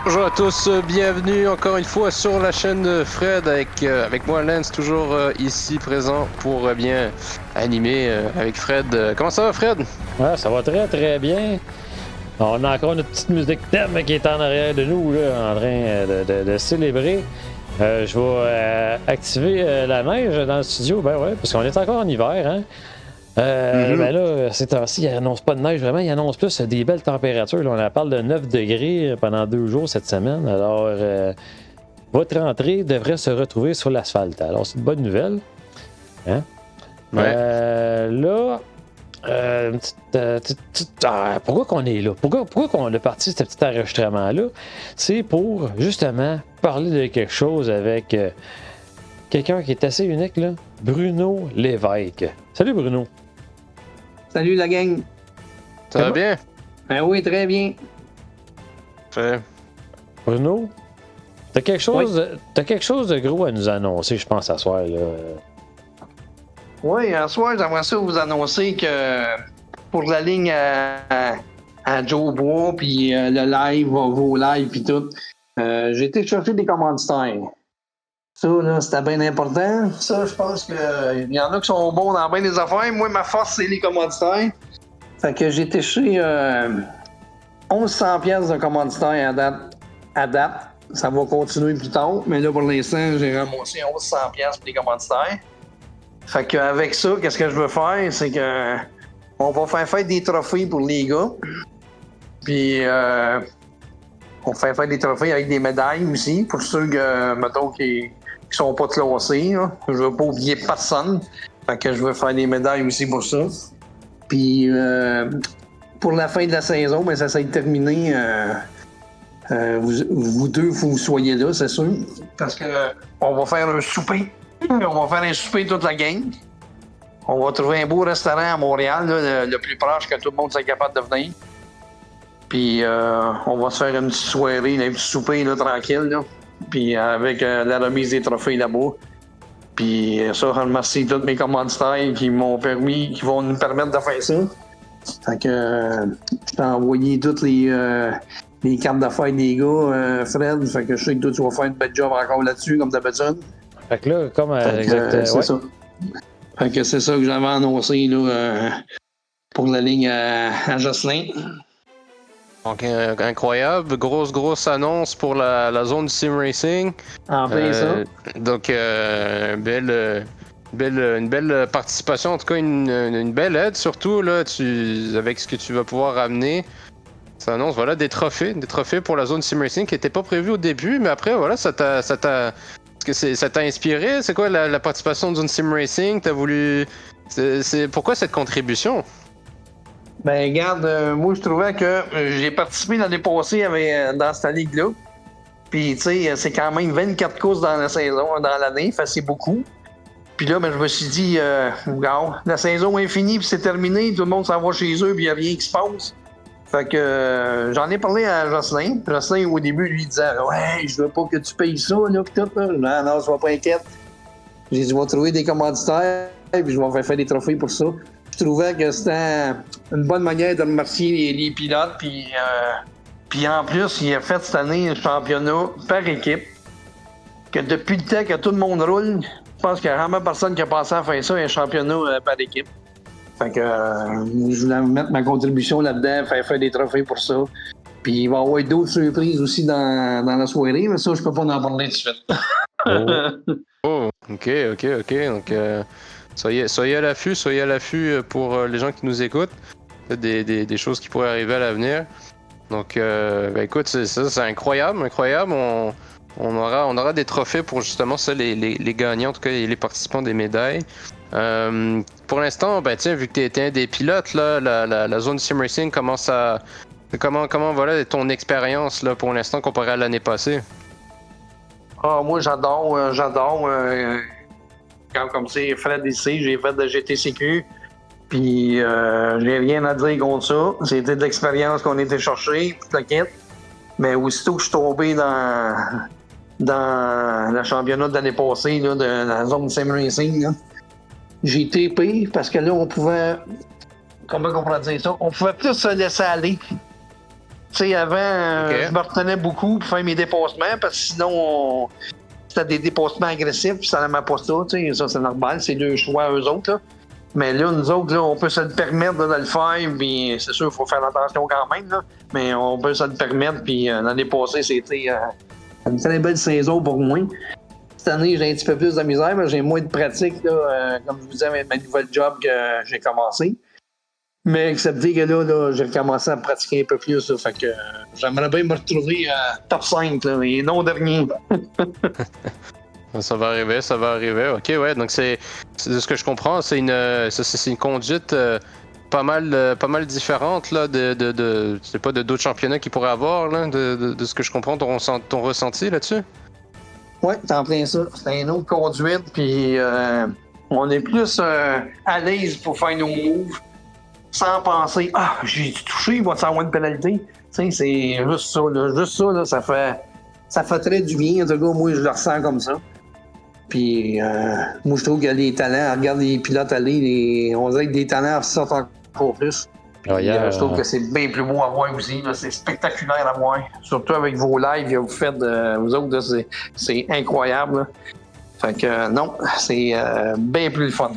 Bonjour à tous, bienvenue encore une fois sur la chaîne de Fred avec moi Lance, toujours ici présent pour bien animer avec Fred. Comment ça va Fred? Ouais, ça va très très bien. On a encore notre petite musique thème qui est en arrière de nous, là, en train de célébrer. Je vais activer la neige dans le studio, ben ouais, parce qu'on est encore en hiver, hein. Ben là, ces temps-ci, ils annoncent pas de neige vraiment, ils annoncent plus des belles températures. Là, on parle de 9 degrés pendant 2 jours cette semaine. Alors, votre entrée devrait se retrouver sur l'asphalte. Alors, c'est une bonne nouvelle. Hein? Ouais. Là, pourquoi qu'on est là? Pourquoi qu'on a parti ce petit enregistrement-là? C'est pour, justement, parler de quelque chose avec quelqu'un qui est assez unique, là. Bruno Lévesque. Salut, Bruno. Salut la gang. Ça va bien? Ben oui, très bien. Fait. Bruno, t'as quelque chose de gros à nous annoncer, je pense, à soir, là. Oui, ce soir, j'aimerais ça vous annoncer que pour la ligne à Joe Bois, puis le live, vos lives, puis tout, j'ai été chercher des commanditaires. Ça, là, c'était bien important. Ça, je pense qu'il y en a qui sont bons dans bien des affaires. Moi, ma force, c'est les commanditaires. Fait que j'ai été chez 1100 pièces de commanditaires à date. Ça va continuer plus tard, mais là, pour l'instant, j'ai ramassé 1100 pièces pour les commanditaires. Fait qu'avec ça, qu'est-ce que je veux faire, c'est que on va faire des trophées pour les gars. Puis on fait faire des trophées avec des médailles aussi, pour ceux que, mettons, qui sont pas classés. Là. Je veux pas oublier personne. Fait que je veux faire des médailles aussi pour ça. Puis pour la fin de la saison, ben ça s'est terminé. Vous deux, il faut que vous soyez là, c'est sûr. Parce que on va faire un souper. On va faire un souper toute la gang. On va trouver un beau restaurant à Montréal, là, le plus proche que tout le monde soit capable de venir. Puis on va se faire une petite soirée, un petit souper là, tranquille. Là. Puis avec la remise des trophées là-bas. Puis ça, je remercie tous mes commanditaires qui m'ont permis, qui vont nous permettre de faire ça. Fait que je t'ai envoyé toutes les cartes d'affaires des gars, Fred. Fait que je sais que toi, tu vas faire une belle job encore là-dessus, comme d'habitude. Fait que là, comme c'est ouais. ça. Fait que c'est ça que j'avais annoncé là, pour la ligne à Jocelyn. Donc incroyable, grosse annonce pour la zone du sim racing. En plein ça. Donc une belle participation, en tout cas une belle aide surtout là, avec ce que tu vas pouvoir amener. Ça annonce voilà des trophées pour la zone sim racing qui n'étaient pas prévus au début, mais après voilà ça t'a inspiré. C'est quoi la participation de zone sim racing? T'as voulu pourquoi cette contribution? Ben, regarde, moi, je trouvais que j'ai participé l'année passée dans cette ligue-là. Puis, tu sais, c'est quand même 24 courses dans la saison, dans l'année. Fait c'est beaucoup. Puis là, ben, je me suis dit, regarde, la saison est finie, puis c'est terminé. Tout le monde s'en va chez eux, puis il n'y a rien qui se passe. Fait que j'en ai parlé à Jocelyn. Jocelyn, au début, lui disait, ouais, je veux pas que tu payes ça, là, pis tout, là. Non, sois pas inquiète. J'ai dit, je vais trouver des commanditaires, puis je vais faire des trophées pour ça. Je trouvais que c'était une bonne manière de remercier les pilotes. Puis en plus, il a fait cette année un championnat par équipe. Que depuis le temps que tout le monde roule, je pense qu'il n'y a vraiment personne qui a pensé à faire ça, un championnat par équipe. Fait que je voulais mettre ma contribution là-dedans, faire des trophées pour ça. Puis il va y avoir d'autres surprises aussi dans la soirée, mais ça, je peux pas en parler tout de suite. Oh, ok. Donc, soyez à l'affût pour les gens qui nous écoutent. Des choses qui pourraient arriver à l'avenir. Donc, écoute, c'est incroyable. On aura des trophées pour justement ça, les gagnants, en tout cas les participants des médailles. Pour l'instant, ben tiens, vu que t'es un des pilotes, là, la zone sim racing commence à. Comment voilà ton expérience là pour l'instant comparé à l'année passée? Ah, moi j'adore. Comme c'est Fred ici, j'ai fait de GTCQ. Puis j'ai rien à dire contre ça. C'était de l'expérience qu'on était chercher, toute la quête. Mais aussitôt que je suis tombé dans le championnat de l'année passée, là, de la zone sim racing, là, j'ai TP parce que là, on pouvait. Comment on pourrait dire ça? On pouvait plus se laisser aller. Tu sais, avant, Ok. je me retenais beaucoup pour faire mes dépassements parce que sinon, c'était des dépassements agressifs puis ça n'aimait pas ça. Tu sais, ça, c'est normal, c'est le choix eux autres. Là. Mais là, nous autres, là, on peut se le permettre là, de le faire, puis c'est sûr, il faut faire attention quand même, là, mais on peut se le permettre, puis l'année passée, c'était une très belle saison pour moi. Cette année, j'ai un petit peu plus de misère, mais j'ai moins de pratique, là, comme je vous disais, avec ma nouvelle job que j'ai commencé. Mais excepté que là, j'ai recommencé à pratiquer un peu plus, là, fait que j'aimerais bien me retrouver top 5, là, et non dernier. Ça va arriver. Ok, ouais, donc c'est de ce que je comprends, c'est une conduite pas mal différente là, c'est pas de d'autres championnats qu'ils pourraient avoir, là, de ce que je comprends, ton ressenti là-dessus? Oui, t'es en plein ça. C'est une autre conduite, puis on est plus à l'aise pour faire nos moves sans penser « Ah, j'ai touché, il va te avoir une pénalité. » Tu sais, c'est juste ça, là. Juste ça, là, ça fait très du bien. En tout cas, moi, je le ressens comme ça. Puis, moi, je trouve que les talents, regarde les pilotes aller, on dirait que des talents sortent encore plus. Puis, je trouve que c'est bien plus beau à voir aussi. Là, c'est spectaculaire à voir. Surtout avec vos lives que vous faites, vous autres, là, c'est incroyable. Là. Fait que non, c'est bien plus le fun.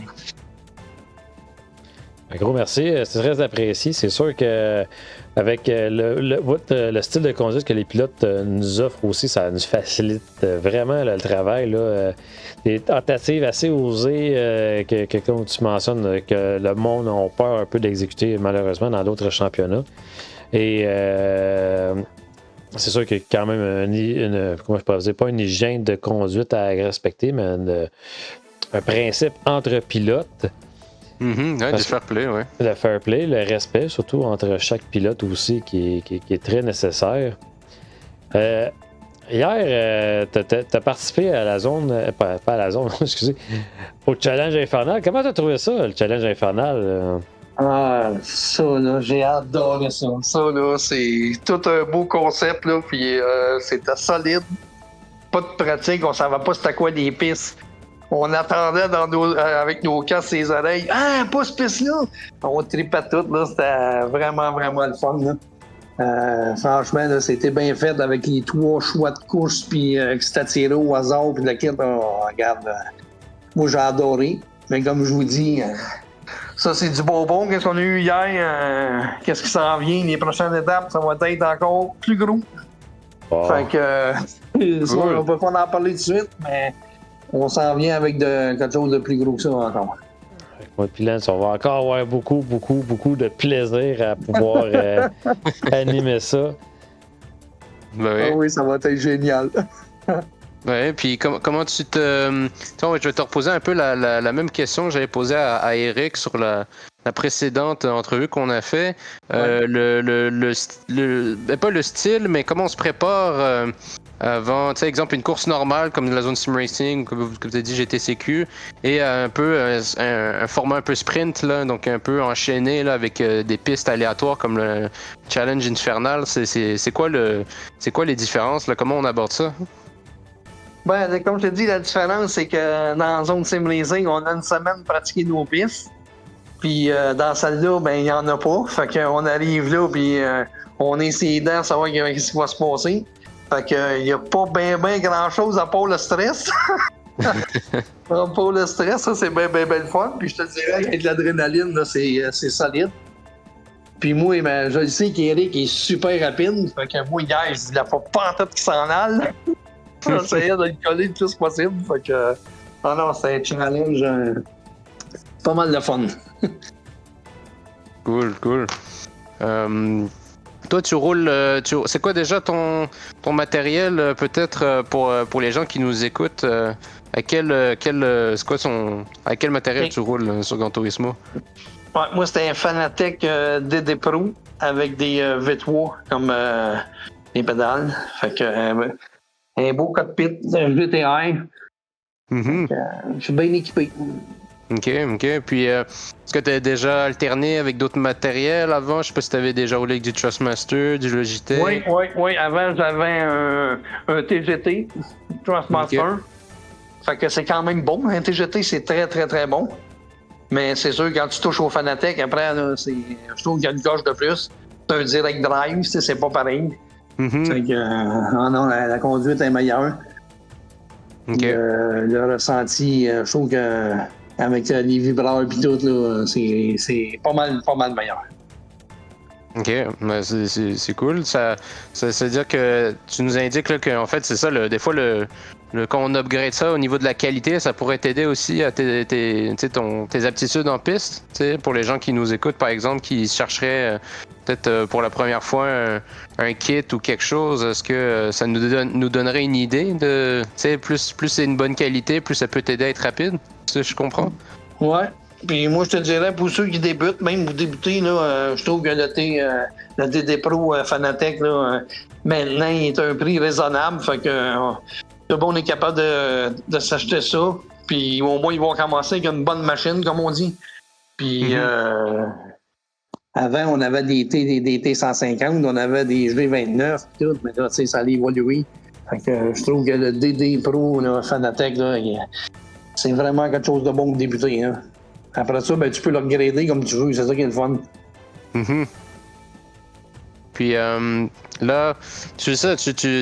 Un gros merci, c'est très apprécié. C'est sûr que avec le style de conduite que les pilotes nous offrent aussi, ça nous facilite vraiment le travail. Là, des tentatives assez osées que comme tu mentionnes, que le monde a peur un peu d'exécuter malheureusement dans d'autres championnats. Et c'est sûr qu'il y a quand même comment je peux dire, pas une hygiène de conduite à respecter, mais un principe entre pilotes. Ouais, du fair play, ouais. Le fair play, le respect, surtout entre chaque pilote aussi, qui est très nécessaire. Hier, t'as participé à la zone, pas à la zone, excusez, au challenge infernal. Comment t'as trouvé ça, le challenge infernal? Ah, ça, là, j'ai adoré ça. Ça, là, c'est tout un beau concept, là, puis c'était solide. Pas de pratique, on savait pas c'était quoi des pistes. On attendait avec nos casques et les oreilles. Ah, pas ce piste-là! On tripait tout, là. C'était vraiment, vraiment le fun, là. Franchement, là, c'était bien fait avec les 3 choix de course, puis que c'était tiré au hasard, puis le kit, regarde. Moi, j'ai adoré. Mais comme je vous dis, ça, c'est du bonbon. Qu'est-ce qu'on a eu hier? Qu'est-ce qui s'en vient? Les prochaines étapes, ça va être encore plus gros. Oh. Fait que, ça, on peut pas en parler tout de suite, mais on s'en vient avec quelque chose de plus gros que ça encore. Moi et Lance, on va encore avoir beaucoup de plaisir à pouvoir animer ça. Ben oui. Ah oui, ça va être génial. Ouais, puis comment tu te... Tiens, je vais te reposer un peu la même question que j'avais posée à Eric sur la précédente entrevue qu'on a fait. Ouais. Pas le style, mais comment on se prépare avant, tu sais, exemple, une course normale comme la zone sim racing, comme tu as dit GTCQ, et un peu un format un peu sprint, là, donc un peu enchaîné là, avec des pistes aléatoires comme le challenge infernal. C'est quoi les différences, là? Comment on aborde ça? Ben, comme je te dis, la différence, c'est que dans la zone sim racing, on a une semaine pour pratiquer nos pistes. Puis dans celle-là, ben, il n'y en a pas. Fait qu'on arrive là, puis on est ses dents, savoir ce qui va se passer. Fait qu'il n'y a pas bien grand-chose à part le stress. À part le stress, ça, c'est bien le fun. Puis je te dirais qu'avec l'adrénaline, là, c'est solide. Puis moi, ben, je le sais qu'Eric est super rapide. Fait que moi, hier, je dis, la pas en tête qui s'en aille. J'essayais de le coller le plus possible. Fait que, non, c'est un challenge pas mal de fun. Cool. Toi, tu roules. C'est quoi déjà ton matériel, peut-être, pour les gens qui nous écoutent? À quel matériel tu roules sur Gran Turismo? Ouais, moi, c'était un Fanatec DD Pro avec des V3 comme les pédales. Fait que un beau cockpit, un GTI. Mm-hmm. Je suis bien équipé. OK. Puis, est-ce que tu as déjà alterné avec d'autres matériels avant? Je sais pas si tu avais déjà roulé avec du Trustmaster, du Logitech. Oui. Avant, j'avais un TGT, Trustmaster. Okay. Fait que c'est quand même bon. Un TGT, c'est très, très, très bon. Mais c'est sûr, quand tu touches au Fanatec, après, là, je trouve qu'il y a une coche de plus. un direct drive, c'est pas pareil. Mhm. Fait que, non, la conduite est meilleure. Ok. Le ressenti, je trouve que avec les vibreurs et tout, là, c'est pas mal meilleur. Ok, mais c'est cool. Ça veut dire que tu nous indiques là, que en fait c'est ça. Des fois quand on upgrade ça au niveau de la qualité, ça pourrait t'aider aussi à tes aptitudes en piste. Pour les gens qui nous écoutent, par exemple, qui chercheraient peut-être pour la première fois un kit ou quelque chose. Est-ce que ça nous donnerait une idée de, plus c'est une bonne qualité, plus ça peut t'aider à être rapide. Ça, je comprends. Ouais. Puis moi, je te dirais, pour ceux qui débutent, même vous débutez, là, je trouve que le DD Pro Fanatec, là, maintenant, il est à un prix raisonnable. Fait que tout le monde est capable de s'acheter ça. Puis au moins, ils vont commencer avec une bonne machine, comme on dit. Puis avant, on avait des T150, on avait des G29, tout, mais là, tu sais, ça a évolué. Fait que je trouve que le DD Pro là, Fanatec, là, c'est vraiment quelque chose de bon pour débuter. Hein. Après ça, ben, tu peux l'upgrader comme tu veux, c'est ça qui est le fun. Mm-hmm. Puis là, tu sais,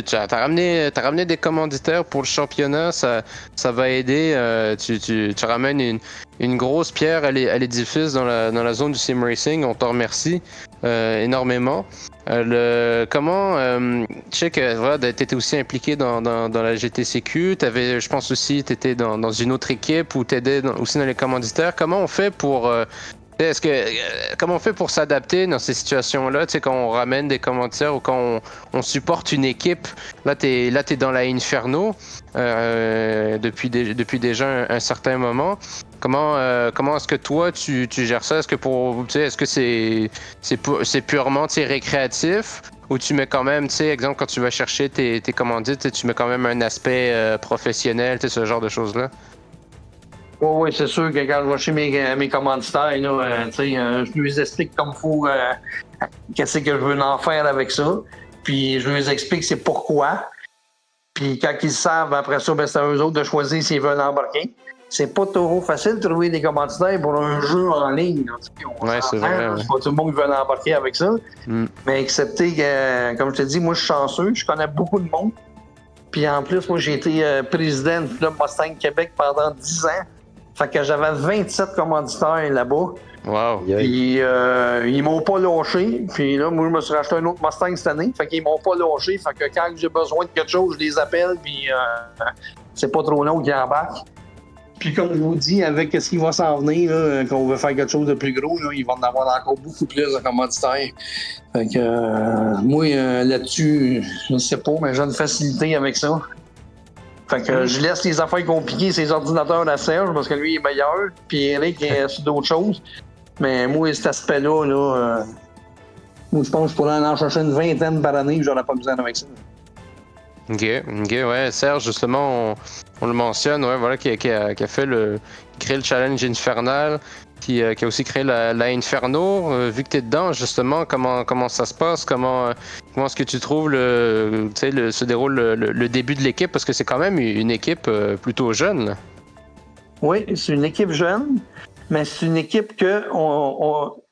t'as ramené des commanditaires pour le championnat, ça va aider. Tu ramènes une grosse pierre à l'édifice dans la zone du sim racing. On t'en remercie énormément. Je sais que voilà, t'étais aussi impliqué dans la GTCQ. Je pense aussi, t'étais dans une autre équipe où t'aidais aussi dans les commanditaires. Comment on fait pour comment on fait pour s'adapter dans ces situations-là, quand on ramène des commanditaires ou quand on supporte une équipe? Là, t'es dans la Inferno depuis déjà un certain moment. Comment est-ce que toi tu gères ça? Est-ce que c'est purement récréatif ou tu mets quand même, exemple, quand tu vas chercher tes commandites, tu mets quand même un aspect professionnel, ce genre de choses-là? Oui, c'est sûr que quand je vais chez mes commanditaires, là, je lui explique comme il faut qu'est-ce que je veux en faire avec ça. Puis je lui explique c'est pourquoi. Puis quand ils savent, après ça, ben, c'est à eux autres de choisir s'ils veulent embarquer. C'est pas trop facile de trouver des commanditaires pour un jeu en ligne. Ouais, c'est vrai. C'est pas tout le monde qui veut embarquer avec ça. Mm. Mais excepté que, comme je te dis, moi je suis chanceux, je connais beaucoup de monde. Puis en plus, moi j'ai été président du Club Mustang Québec pendant 10 ans. Fait que j'avais 27 commanditaires là-bas. Wow. Puis ils m'ont pas lâché. Puis là, moi, je me suis racheté un autre Mustang cette année. Fait qu'ils m'ont pas lâché. Fait que quand j'ai besoin de quelque chose, je les appelle. Puis c'est pas trop long qu'ils embarquent. Puis comme je vous dis, avec ce qui va s'en venir, là, qu'on veut faire quelque chose de plus gros, là, ils vont en avoir encore beaucoup plus de commanditaires. Fait que moi, là-dessus, je ne sais pas, mais j'ai une facilité avec ça. Fait que je laisse les affaires compliquées, ces ordinateurs à Serge, parce que lui, il est meilleur. Puis Eric est sur d'autres choses. Mais moi, cet aspect-là, moi, je pense que je pourrais en chercher une vingtaine par année, et j'aurais pas besoin avec ça. Ok, ouais. Serge, justement, on le mentionne, ouais, voilà, qui a créé le challenge infernal, qui a aussi créé la Inferno. Vu que tu es dedans, justement, comment ça se passe? Comment est-ce que tu trouves se déroule le début de l'équipe? Parce que c'est quand même une équipe plutôt jeune. Là. Oui, c'est une équipe jeune, mais c'est une équipe que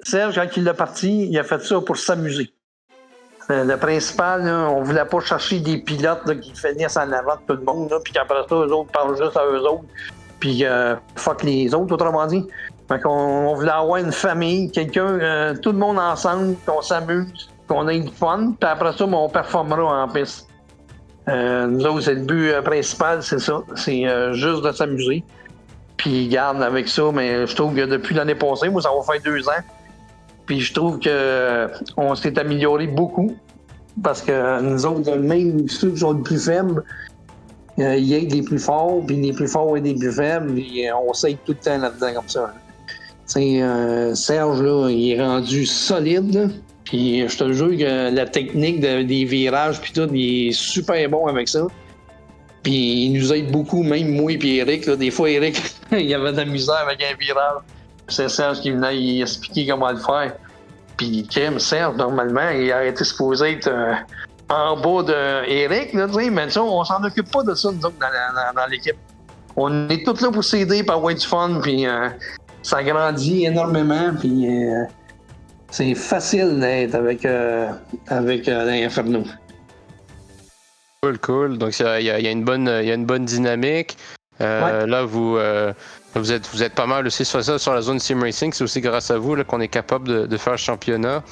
Serge, quand il est parti, il a fait ça pour s'amuser. Le principal, là, on voulait pas chercher des pilotes là, qui finissent en avant de tout le monde, là, puis qu'après ça, eux autres parlent juste à eux autres, puis fuck les autres, autrement dit. Fait qu'on voulait avoir une famille, quelqu'un, tout le monde ensemble, qu'on s'amuse, qu'on ait du fun, puis après ça, on performera en piste. Nous autres, c'est le but principal, c'est ça, c'est juste de s'amuser. Puis garde avec ça, mais je trouve que depuis l'année passée, moi, ça va faire 2 ans. Puis je trouve qu'on s'est amélioré beaucoup parce que nous autres, même ceux qui sont les plus faibles, ils aident les plus forts, puis les plus forts aident les plus faibles, puis on s'aide tout le temps là-dedans comme ça. Serge, là, il est rendu solide, là. Puis je te jure que la technique des virages, puis tout, il est super bon avec ça. Puis il nous aide beaucoup, même moi et Eric. Là, des fois, Eric, il y avait de la misère avec un virage. C'est Serge qui venait y expliquer comment le faire. Puis Serge, normalement, il aurait été supposé être en bas d'Eric, mais ça, on s'en occupe pas de ça, nous autres, dans l'équipe. On est tous là pour s'aider, pour avoir du fun, puis ça grandit énormément, puis c'est facile d'être avec l'Inferno. Cool. Donc, il y a une bonne dynamique. Là, vous êtes pas mal aussi sur ça, sur la zone Sim Racing. C'est aussi grâce à vous là, qu'on est capable de faire le championnat.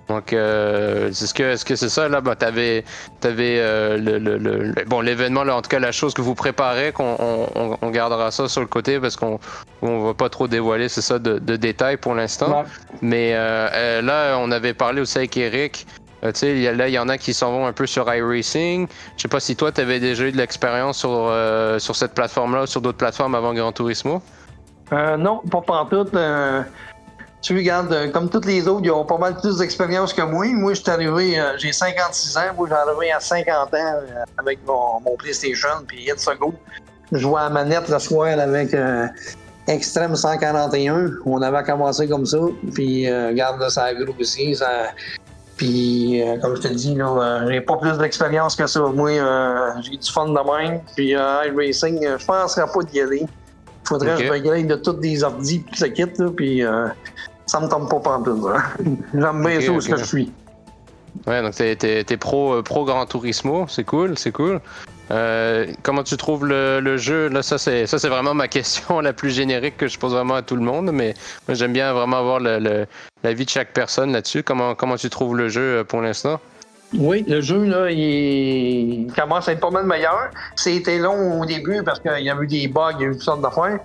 Donc, est-ce que c'est ça, là? Ben, t'avais l'événement, là, en tout cas, la chose que vous préparez, qu'on gardera ça sur le côté parce qu'on va pas trop dévoiler, c'est ça, de détails pour l'instant. Ouais. Mais là, on avait parlé aussi avec Eric. Tu sais, il y en a qui s'en vont un peu sur iRacing. Je sais pas si toi, tu avais déjà eu de l'expérience sur cette plateforme-là ou sur d'autres plateformes avant Gran Turismo. Non, pas pantoute. Tu regardes, comme tous les autres, ils ont pas mal plus d'expérience que moi. Moi, je suis arrivé, j'ai 56 ans. Moi, j'ai arrivé à 50 ans avec mon PlayStation, puis it's a go. Je jouais à la manette le soir avec Extreme 141. On avait commencé comme ça, puis regarde, ça a grossi, Puis, comme je te dis, là, j'ai pas plus d'expérience que ça. Moi, j'ai du fun de même. Puis, iRacing, je penserais pas d'y aller. Faudrait que je me grille de toutes des ordis puis ça quitte, là, puis ça me tombe pas pantoute. J'aime bien ça où ce que je suis. Ouais, donc t'es pro Gran Turismo, c'est cool. Comment tu trouves le jeu? Là, ça c'est vraiment ma question la plus générique que je pose vraiment à tout le monde, mais moi j'aime bien vraiment avoir l'avis de chaque personne là-dessus. Comment tu trouves le jeu pour l'instant? Oui, le jeu, là, il commence à être pas mal meilleur. C'était long au début parce qu'il y a eu des bugs, il y a eu toutes sortes d'affaires.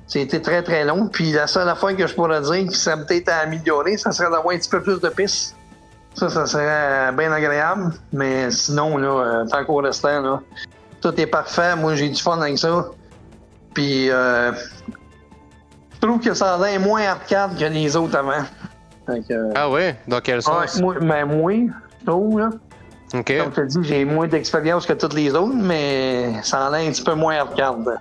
C'était très, très long. Puis la seule affaire que je pourrais dire qui serait peut-être à améliorer, ça serait d'avoir un petit peu plus de pistes. Ça serait bien agréable. Mais sinon, là, tant qu'au restant, là, tout est parfait. Moi, j'ai du fun avec ça. Puis, je trouve que ça a l'air moins arcade que les autres avant. Ah ouais? Dans quel sens? Ouais, moi, je trouve, là. OK. Comme je te dis, j'ai moins d'expérience que toutes les autres, mais ça en a un petit peu moins arcade.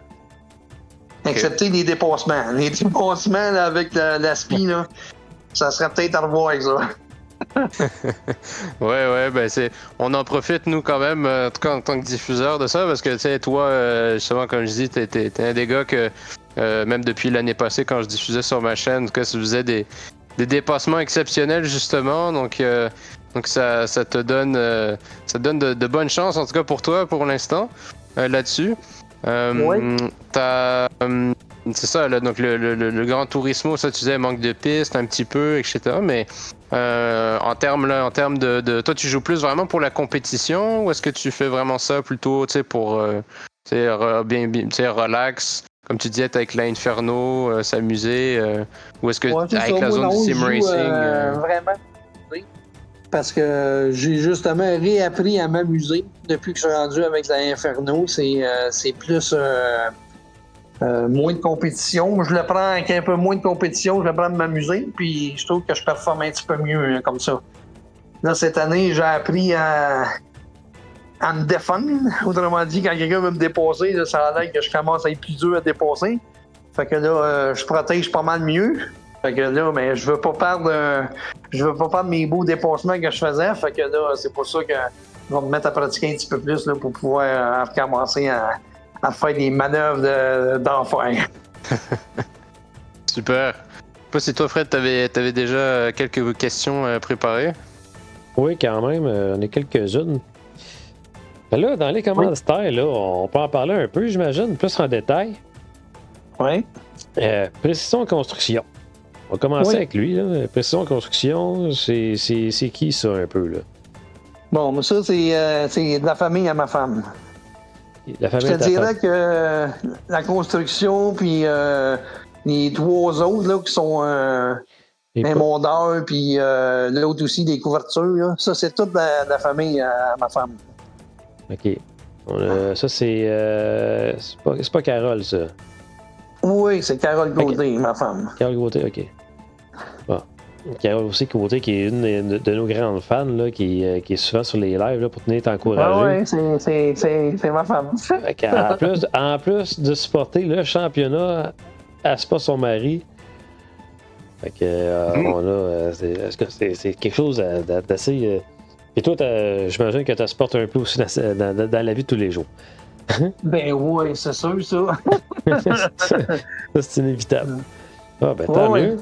Excepté les dépassements. Les dépassements là, avec l'aspi, là, ça serait peut-être à revoir avec ça. Ouais, ben on en profite nous quand même, en tout cas en tant que diffuseur de ça, parce que tu sais, toi, justement, comme je dis, t'es un des gars que même depuis l'année passée, quand je diffusais sur ma chaîne, en tout cas, je faisais des dépassements exceptionnels justement, donc ça te donne de bonnes chances, en tout cas pour toi pour l'instant là-dessus. Oui. C'est ça, là, donc le Gran Turismo, ça tu disais, manque de pistes un petit peu, etc. Mais en termes de. Toi, tu joues plus vraiment pour la compétition ou est-ce que tu fais vraiment ça plutôt pour bien, relax, comme tu disais, avec l'Inferno, s'amuser ou est-ce que avec la zone de Sim Racing Vraiment. Parce que j'ai justement réappris à m'amuser depuis que je suis rendu avec l'Inferno. C'est plus moins de compétition. Je le prends avec un peu moins de compétition, je le prends de m'amuser, puis je trouve que je performe un petit peu mieux comme ça. Là, cette année, j'ai appris à me défendre. Autrement dit, quand quelqu'un veut me dépasser, là, ça a l'air que je commence à être plus dur à dépasser. Fait que là, je protège pas mal mieux. Fait que là, mais je veux pas perdre mes beaux dépassements que je faisais. Fait que là, c'est pour ça que je vais me mettre à pratiquer un petit peu plus là, pour pouvoir recommencer à faire des manœuvres d'enfer. Super. Je sais pas si toi, Fred, t'avais déjà quelques questions préparées. Oui, quand même, on a quelques-unes. Ben là, dans les commanditaires, là, on peut en parler un peu, j'imagine, plus en détail. Oui. Précision Construction. On va commencer avec lui. Là. Précision Construction, c'est qui ça un peu? Là? Bon, mais ça, c'est de la famille à ma femme. La famille je te dirais que la construction, puis les trois autres là, qui sont un mondeur, puis l'autre aussi des couvertures, là, ça, c'est toute la famille à ma femme. OK. Ça, c'est pas Carole, ça. Oui, c'est Carole Gauthier, ma femme. Carole Gauthier, OK. Bon. Carole aussi Gauthier, qui est une de nos grandes fans, là, qui est souvent sur les lives là, pour tenir t'encourager. Ah oui, c'est ma femme. En plus de supporter le championnat, elle supporte son mari. Fait que on a. C'est quelque chose d'assez. Et toi, j'imagine que tu supportes un peu aussi dans la vie de tous les jours. Ben oui, c'est sûr, ça. Ça, c'est inévitable. Ah, ben tant Ouais. mieux.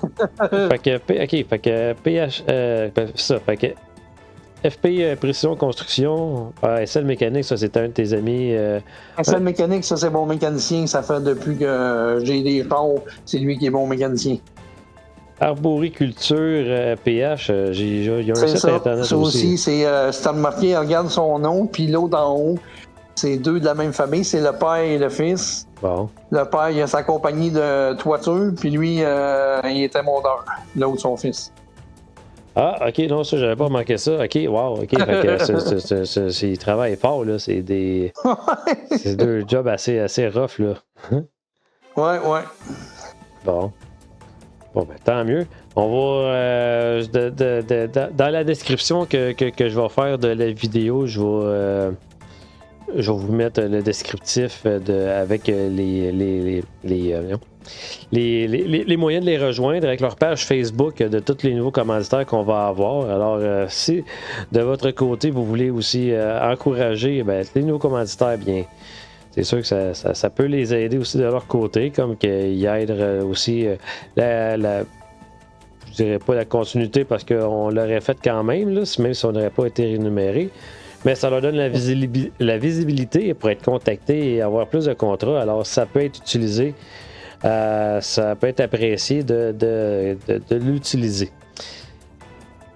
Fait que, fait que PH, ça, fait que FP Précision Construction, SL Mécanique, ça c'est un de tes amis. SL Mécanique, ça c'est bon mécanicien. Ça fait depuis que j'ai des chars, c'est lui qui est bon mécanicien. Arboriculture PH, il y a un C'est site ça. internet Ça aussi. aussi, c'est marqué, regarde son nom, puis l'autre en haut, c'est deux de la même famille, c'est le père et le fils. Bon. Le père, il a sa compagnie de toiture, puis lui, il était mondeur. L'autre, son fils. Ah, ok, non, ça, j'avais pas remarqué ça. Ok, wow, ok. Fait que il travaille fort, là. C'est deux jobs assez rough, là. Ouais. Bon. Bon, ben, tant mieux. On va. Dans la description que je vais faire de la vidéo, je vais vous mettre le descriptif avec les moyens de les rejoindre avec leur page Facebook de tous les nouveaux commanditaires qu'on va avoir. Alors, si de votre côté, vous voulez aussi encourager les nouveaux commanditaires, bien, c'est sûr que ça peut les aider aussi de leur côté, comme qu'ils aident aussi je dirais pas la continuité parce qu'on l'aurait fait quand même, là, même si on n'aurait pas été rémunéré. Mais ça leur donne la visibilité pour être contacté et avoir plus de contrats. Alors, ça peut être utilisé. Ça peut être apprécié de l'utiliser.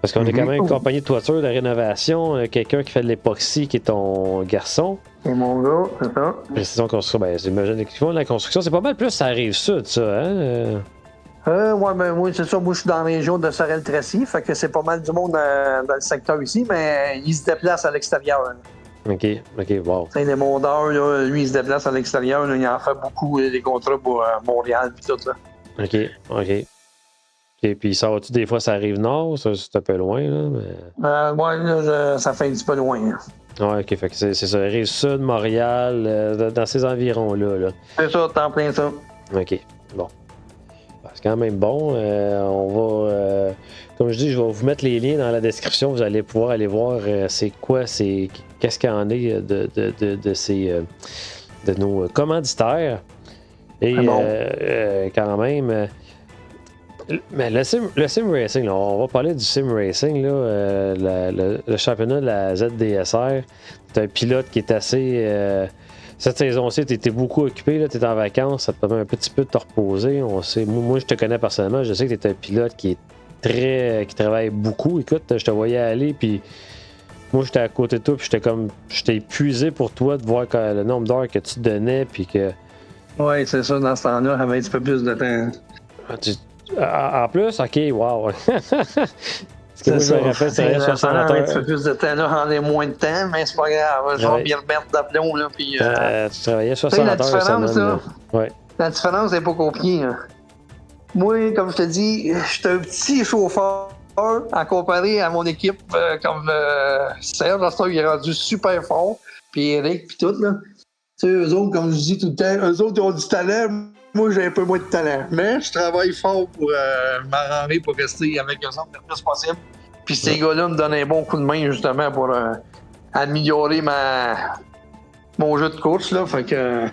Parce qu'on est quand même une compagnie de toiture, de rénovation, quelqu'un qui fait de l'époxy, qui est ton garçon. C'est mon gars, c'est ça. Précision construction, ben, j'imagine qu'ils font de la construction. C'est pas mal plus, ça arrive ça, hein? Ouais, ben oui, c'est ça. Moi, je suis dans la région de Sorel-Tracy, fait que c'est pas mal du monde dans le secteur ici, mais ils se déplacent à l'extérieur. OK, wow. C'est les mondeurs, là, lui, il se déplace à l'extérieur. Là, il en fait beaucoup des contrats pour Montréal et tout, là. OK, puis ça va-tu des fois, ça arrive nord? Ça, c'est un peu loin, là, mais... Ouais, là, ça fait un petit peu loin. Hein. Ouais, OK, fait que c'est ça. Rive sud, Montréal, dans ces environs-là, là. C'est ça, t'en plein ça. OK, bon. C'est quand même bon. On va, comme je dis, je vais vous mettre les liens dans la description. Vous allez pouvoir aller voir qu'est-ce qu'il y en est de nos commanditaires. Et quand même, mais le sim racing, là, on va parler du sim racing, là, le championnat de la ZDSR. C'est un pilote qui est assez. Cette saison-ci, tu étais beaucoup occupé, tu étais en vacances, ça te permet un petit peu de te reposer. Moi, je te connais personnellement, je sais que tu es un pilote qui travaille beaucoup. Écoute, je te voyais aller, puis moi, j'étais à côté de toi, puis j'étais épuisé pour toi de voir le nombre d'heures que tu te donnais, puis que... Ouais, c'est ça, dans ce temps-là, j'avais un petit peu plus de temps. En plus, ok, wow. C'est moi, ça. Je me rappelle, c'est 60 heures. Un petit peu plus de temps, là, j'en ai moins de temps, mais c'est pas grave. Je vais bien remettre d'aplomb, là, puis... tu travaillais 60 heures semaine, là. Ouais. La différence n'est pas compliquée. Hein. Moi, comme je te dis, j'étais un petit chauffeur à comparer à mon équipe comme Serge. Là, il est rendu super fort. Puis Eric, puis tout. Là. Tu sais, eux autres, comme je dis tout le temps, eux autres, ils ont du talent. Moi, j'ai un peu moins de talent. Mais je travaille fort pour m'arranger pour rester avec eux autres le plus possible. Puis ces gars-là me donnent un bon coup de main, justement, pour améliorer mon jeu de course. Là. Fait que...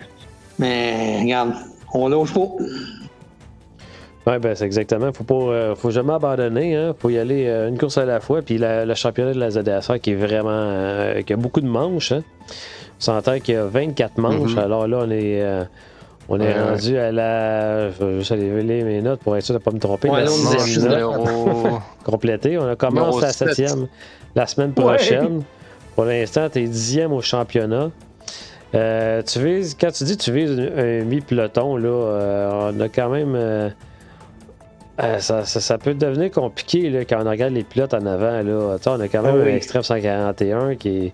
Mais regarde, on lâche pas. Oui, ben c'est exactement. Faut jamais abandonner. Hein. Faut y aller une course à la fois. Puis le championnat de la ZDSR qui est vraiment. Qui a beaucoup de manches. Hein. On s'entend qu'il y a 24 manches. Alors là, on est rendu à la. Je vais juste aller lire mes notes pour être sûr de ne pas me tromper. Ouais, la 6e note complétée. On commence la 7e la semaine prochaine. Ouais. Pour l'instant, tu es 10e au championnat. Quand tu dis que tu vises un mi-peloton, là, on a quand même. Ça peut devenir compliqué là, quand on regarde les pilotes en avant. Là. On a quand même un Extreme 141 qui est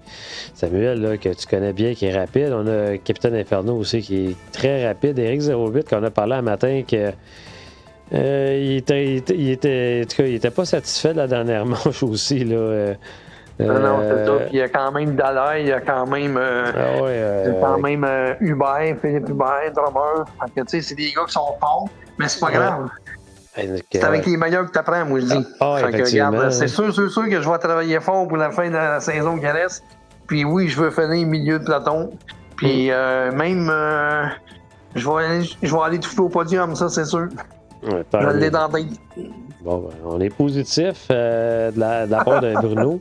Samuel, là, que tu connais bien, qui est rapide. On a Capitaine Inferno aussi qui est très rapide. Eric 08 qu'on a parlé un matin que il était pas satisfait de la dernière manche aussi. Là, non, c'est ça. Puis il y a quand même Dallaire, il y a quand même, Hubert, Philippe Hubert, drummer. Fait que, tu sais, c'est des gars qui sont forts, mais c'est pas grave. C'est avec les meilleurs que tu apprends, moi, je dis. Fait que, regarde, c'est sûr que je vais travailler fort pour la fin de la saison qui reste. Puis oui, je veux finir milieu de peloton. Puis même, je vais aller toucher au podium, ça, c'est sûr. Ouais, Je l'ai dans la tête. Bon, ben, on est positif de la part de Bruno.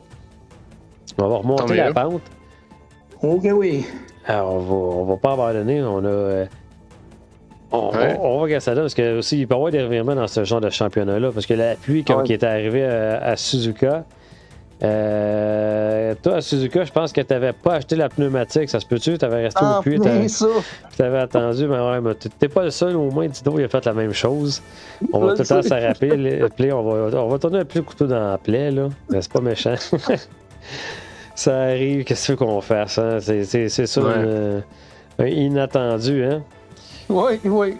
On va remonter la pente. Ok, oui. Alors, on va pas abandonner. On va regarder ça là parce que aussi il peut y avoir des revirements dans ce genre de championnat-là. Parce que la pluie qui est arrivée à Suzuka. Toi, à Suzuka, je pense que tu n'avais pas acheté la pneumatique. Ça se peut-tu? Tu avais resté au puits. Tu avais attendu. Mais ouais, mais t'es pas le seul. Au moins, Dino, il a fait la même chose. On va tout le temps s'arraper. On va tourner un peu le couteau dans la plaie. Là. Mais c'est pas méchant. Ça arrive. Qu'est-ce que tu veux qu'on fasse? Hein? C'est ça, un inattendu. Hein? Oui.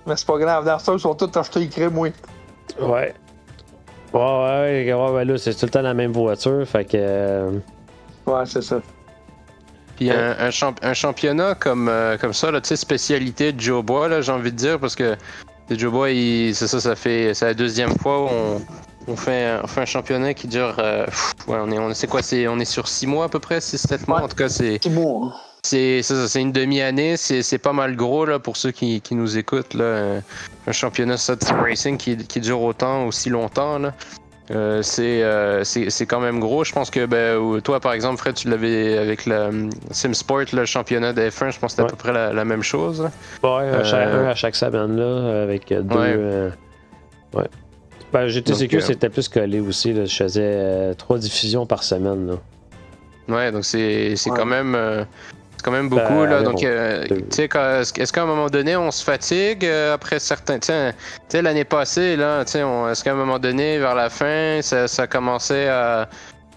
Mais c'est pas grave. Dans ça, ils sont tous achetés écrits, moi. Ouais. Ouais, là, c'est tout le temps la même voiture, fait que... Ouais, c'est ça. Puis un championnat comme ça, là, tu sais, spécialité de Joe Bois, là, j'ai envie de dire, parce que Joe Bois, c'est la deuxième fois où on fait un championnat qui dure... on est sur 6 mois à peu près, 6-7 mois, en tout cas, c'est... 6 mois. C'est une demi-année, c'est pas mal gros là, pour ceux qui nous écoutent. Là, un championnat de racing qui dure aussi longtemps. Là. C'est quand même gros. Je pense que toi, par exemple, Fred, tu l'avais avec le SimSport, le championnat de F1, je pense que c'était à peu près la même chose. Là. Ouais, un à chaque semaine, là, avec deux... Ouais. Ben, GTCQ, c'était plus collé aussi. Là. Je faisais 3 diffusions par semaine. Là. Ouais, donc c'est quand même... c'est quand même beaucoup, là. Donc, tu sais, est-ce qu'à un moment donné, on se fatigue après certains... Tu sais, l'année passée, là, est-ce qu'à un moment donné, vers la fin, ça commençait à...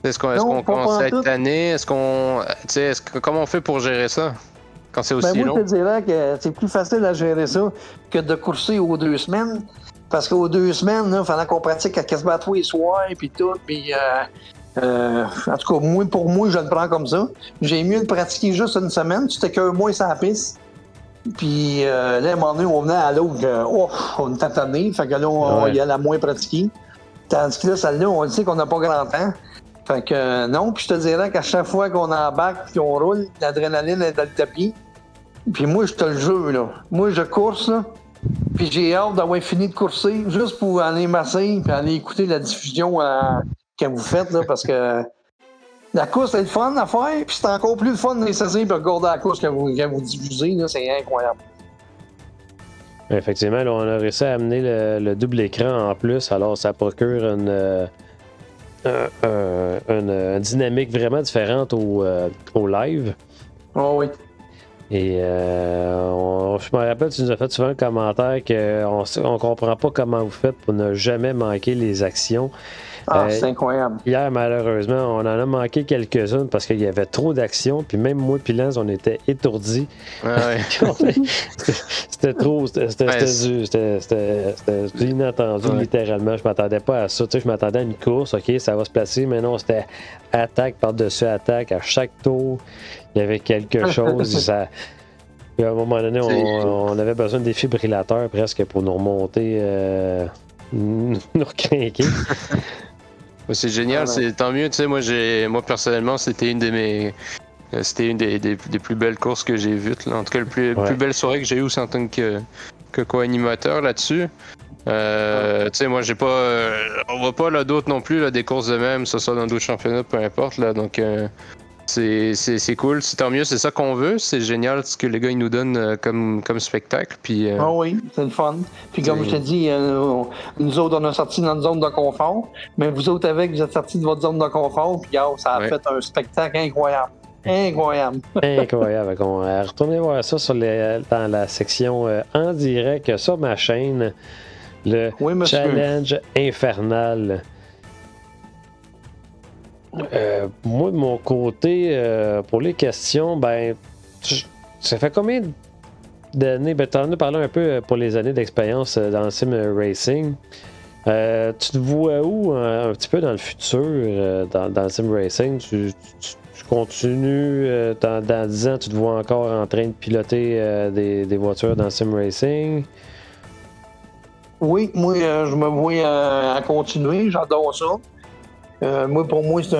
Est-ce qu'on commençait à être tanné? Comment on fait pour gérer ça? Quand c'est aussi long? Moi, je te dirais que c'est plus facile à gérer ça que de courser aux 2 semaines. Parce qu'aux 2 semaines, il fallait qu'on pratique à quasiment tous les soirs, puis tout, puis... en tout cas, pour moi, je le prends comme ça. J'ai mieux de pratiquer juste une semaine. Tu t'écoeures moins sur la piste. Puis là, à un moment donné, on venait à l'autre, on était tanné. Fait que là, on y allait moins pratiquer. Tandis que là, celle-là, on le sait qu'on n'a pas grand temps. Fait que non, puis je te dirais qu'à chaque fois qu'on embarque et qu'on roule, l'adrénaline est dans le tapis. Puis moi, je te le jure, là. Moi, je course, là. Puis j'ai hâte d'avoir fini de courser juste pour aller masser puis aller écouter la diffusion que vous faites, là, parce que la course, c'est le fun à faire, puis c'est encore plus le fun de saisir et regarder la course que vous diffusez, là, c'est incroyable. Effectivement, là, on a réussi à amener le double écran en plus, alors ça procure une dynamique vraiment différente au live. Oh oui. Et je me rappelle, tu nous as fait souvent le commentaire qu'on ne comprend pas comment vous faites pour ne jamais manquer les actions. C'est incroyable. Hier, malheureusement, on en a manqué quelques-unes parce qu'il y avait trop d'actions. Puis même moi et Lance, on était étourdis. C'était trop. C'était inattendu, littéralement. Je m'attendais pas à ça. Tu sais, je m'attendais à une course. OK, ça va se placer. Mais non, c'était attaque par-dessus attaque. À chaque tour, il y avait quelque chose. Puis à un moment donné, on avait besoin de défibrillateurs presque pour nous remonter, nous recrinquer. C'est génial, c'est tant mieux. Tu sais, moi personnellement, c'était une des plus belles courses que j'ai vues. Là. En tout cas, la plus belle soirée que j'ai eue aussi en tant que co-animateur là-dessus. Tu sais, moi, j'ai pas. On voit pas là d'autres non plus, là, des courses de même, que ce soit dans d'autres championnats, peu importe. Là, donc, c'est cool, c'est tant mieux, c'est ça qu'on veut. C'est génial ce que les gars ils nous donnent comme spectacle. Puis, oui, c'est le fun. Puis comme je te dis, nous autres, on a sorti de notre zone de confort, mais vous autres avec, vous êtes sortis de votre zone de confort, puis ça a fait un spectacle incroyable. Incroyable. Incroyable. Retournez voir ça dans la section en direct sur ma chaîne, le Challenge Infernal. Moi, de mon côté, pour les questions, ça fait combien d'années? T'en as parlé un peu pour les années d'expérience dans le sim racing. Tu te vois où un petit peu dans le futur dans le sim racing? Tu continues, dans 10 ans, tu te vois encore en train de piloter des voitures dans le sim racing? Oui, moi, je me vois à continuer. J'adore ça. Pour moi, c'est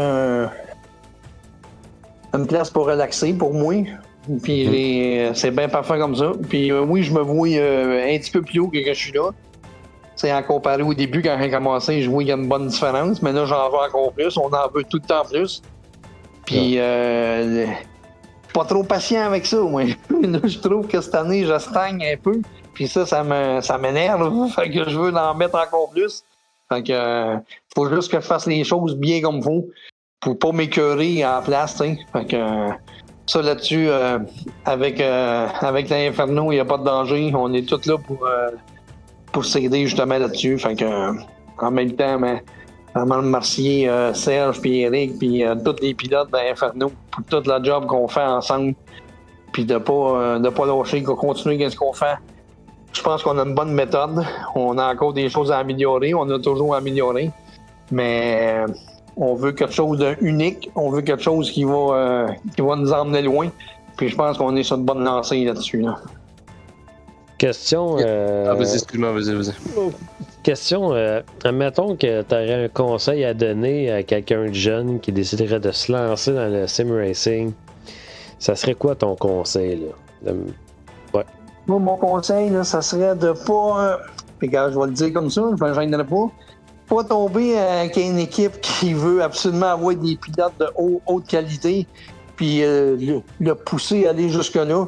une place pour relaxer, pour moi. Puis c'est bien parfait comme ça. Puis oui, je me vois un petit peu plus haut que je suis là. sais, à comparer au début, quand j'ai commencé à jouer, il y a une bonne différence. Mais là, j'en veux encore plus. On en veut tout le temps plus. Puis, pas trop patient avec ça, moi. Là, je trouve que cette année, je stagne un peu. Puis ça m'énerve. Fait que je veux en mettre encore plus. Fait que, faut juste que je fasse les choses bien comme il faut. Pour pas m'écœurer en place, tu sais. Fait que, ça là-dessus, avec l'Inferno, il n'y a pas de danger. On est tous là pour s'aider justement là-dessus. Fait que, en même temps, mais, vraiment remercier Serge, puis Eric, puis tous les pilotes d'Inferno pour tout le job qu'on fait ensemble. Puis de pas lâcher, de continuer à ce qu'on fait. Je pense qu'on a une bonne méthode. On a encore des choses à améliorer. On a toujours amélioré. Mais on veut quelque chose d'unique. On veut quelque chose qui va nous emmener loin. Puis je pense qu'on est sur une bonne lancée là-dessus. Là. Question. Vas-y, excuse-moi, vas-y. Question. Admettons que tu aurais un conseil à donner à quelqu'un de jeune qui déciderait de se lancer dans le sim racing. Ça serait quoi ton conseil, là? Moi, mon conseil, là, ça serait de pas. Regarde, je vais le dire comme ça, je ne me gênerai pas. Pas tomber avec une équipe qui veut absolument avoir des pilotes de haute qualité, puis le pousser à aller jusque-là.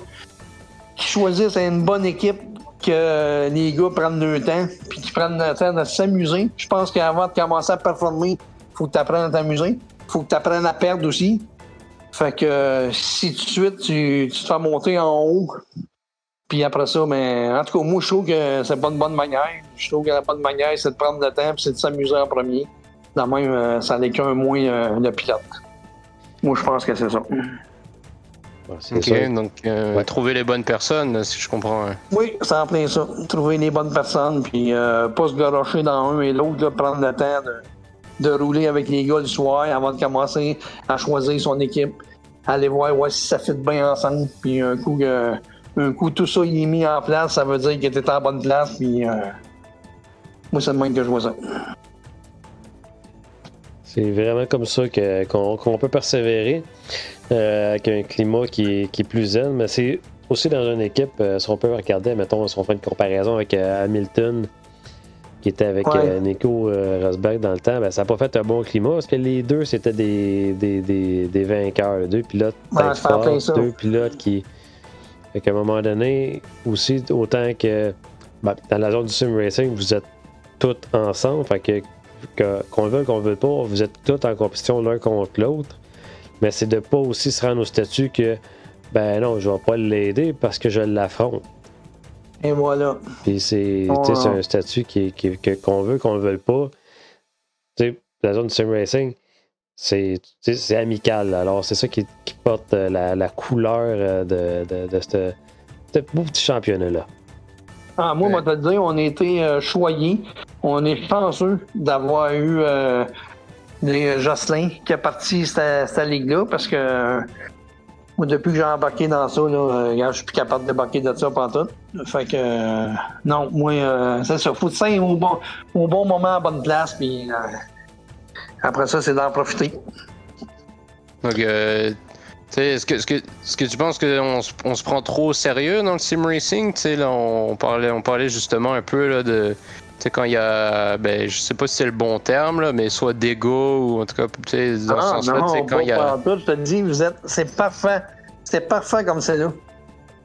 Qu'ils choisissent une bonne équipe, que les gars prennent leur temps, puis qu'ils prennent le temps de s'amuser. Je pense qu'avant de commencer à performer, il faut que tu apprennes à t'amuser. Il faut que tu apprennes à perdre aussi. Fait que si tout de suite tu te fais monter en haut, puis après ça, mais en tout cas, moi, je trouve que c'est pas une bonne manière. Je trouve que la bonne manière, c'est de prendre le temps, puis c'est de s'amuser en premier. De même, ça n'est qu'un moins le pilote. Moi, je pense que c'est ça. Ouais, OK, donc trouver les bonnes personnes, si je comprends. Hein. Oui, c'est en plein ça. Trouver les bonnes personnes, puis pas se garocher dans un et l'autre, là, prendre le temps de rouler avec les gars le soir avant de commencer à choisir son équipe. Aller voir si ça fit bien ensemble, puis un coup, tout ça il est mis en place, ça veut dire que t'es en bonne place, puis moi, c'est le même que je vois ça. C'est vraiment comme ça qu'on peut persévérer avec un climat qui est plus zen, mais c'est aussi dans une équipe, si on peut regarder, mettons, si on fait une comparaison avec Hamilton, qui était avec Nico Rosberg dans le temps, ben, ça n'a pas fait un bon climat, parce que les deux, c'était des vainqueurs, deux pilotes tête forte, deux pilotes qui... Fait qu'à un moment donné, aussi, autant que dans la zone du sim racing, vous êtes tous ensemble, fait qu'on le veuille qu'on le veuille pas, vous êtes tous en compétition l'un contre l'autre, mais c'est de pas aussi se rendre au statut que, ben non, je vais pas l'aider parce que je l'affronte. Et voilà. Puis c'est un statut qu'on veut qu'on le veuille pas. T'sais, la zone du sim racing, c'est amical. Alors, c'est ça qui porte la couleur de ce beau petit championnat-là. Ah, moi, je vais te dire, on a été choyés. On est chanceux d'avoir eu Jocelyn qui est parti cette ligue-là parce que moi, depuis que j'ai embarqué dans ça, là, je suis plus capable de débarquer de ça pantoute. Fait que non, moi, c'est ça. Faut que ça aille au bon moment, à bonne place, puis après ça, c'est d'en profiter. Donc, est-ce que tu penses qu'on se prend trop au sérieux dans le sim racing? Là, on parlait justement un peu là, de quand il y a, ben, je sais pas si c'est le bon terme, là, mais soit d'ego ou en tout cas, dans ce sens-là, quand il y a. Je te dis, c'est parfait. C'est parfait comme c'est là.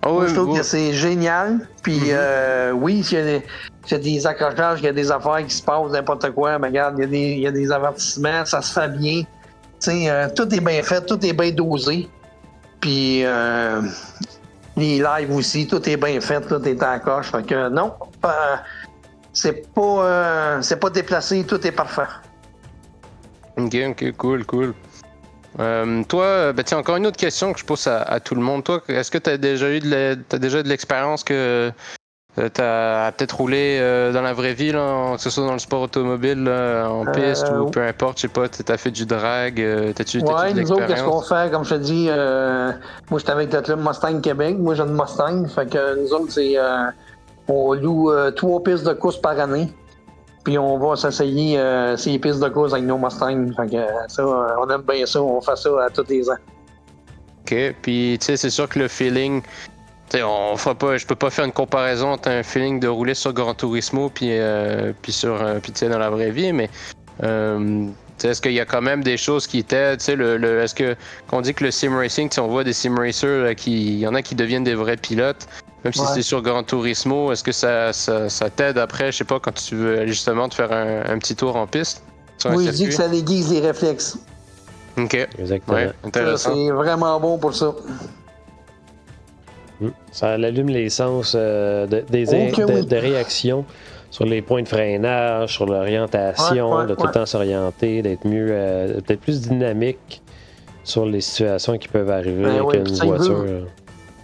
Oh, je trouve que c'est génial. Puis oui, il y a des accrochages, il y a des affaires qui se passent, n'importe quoi. Mais regarde, il y a des avertissements, ça se fait bien. Tout est bien fait, tout est bien dosé. Puis les lives aussi, tout est bien fait, tout est en coche. Fait que non, c'est pas déplacé, tout est parfait. Ok, cool. Toi, tiens, encore une autre question que je pose à tout le monde. Toi, est-ce que tu as déjà eu de l'expérience que tu as peut-être roulé dans la vraie vie, là, que ce soit dans le sport automobile, là, en piste ou peu importe, je sais pas, tu as fait du drag, t'as-tu de l'expérience? Nous autres, qu'est-ce qu'on fait? Comme je te dis, moi, j'étais avec le club Mustang Québec. Moi, j'ai une Mustang. Fait que nous autres, on loue 3 pistes de course par année. Puis on va s'essayer ces pistes de course avec nos Mustangs. Fait que ça, on aime bien ça. On fait ça à tous les ans. OK. Puis, tu sais, c'est sûr que le feeling, Je peux pas faire une comparaison entre un feeling de rouler sur Gran Turismo puis dans la vraie vie, mais est-ce qu'il y a quand même des choses qui étaient, est-ce que qu'on dit que le sim racing, on voit des sim racers il y en a qui deviennent des vrais pilotes, même si c'est sur Gran Turismo, est-ce que ça t'aide après, je sais pas, quand tu veux justement te faire un petit tour en piste? Oui, je dis que ça aiguise les réflexes. Ok. Exactement. Ouais, intéressant. C'est vraiment bon pour ça. Ça allume les sens de réaction sur les points de freinage, sur l'orientation, de tout le temps s'orienter, d'être mieux, peut-être plus dynamique sur les situations qui peuvent arriver avec une voiture.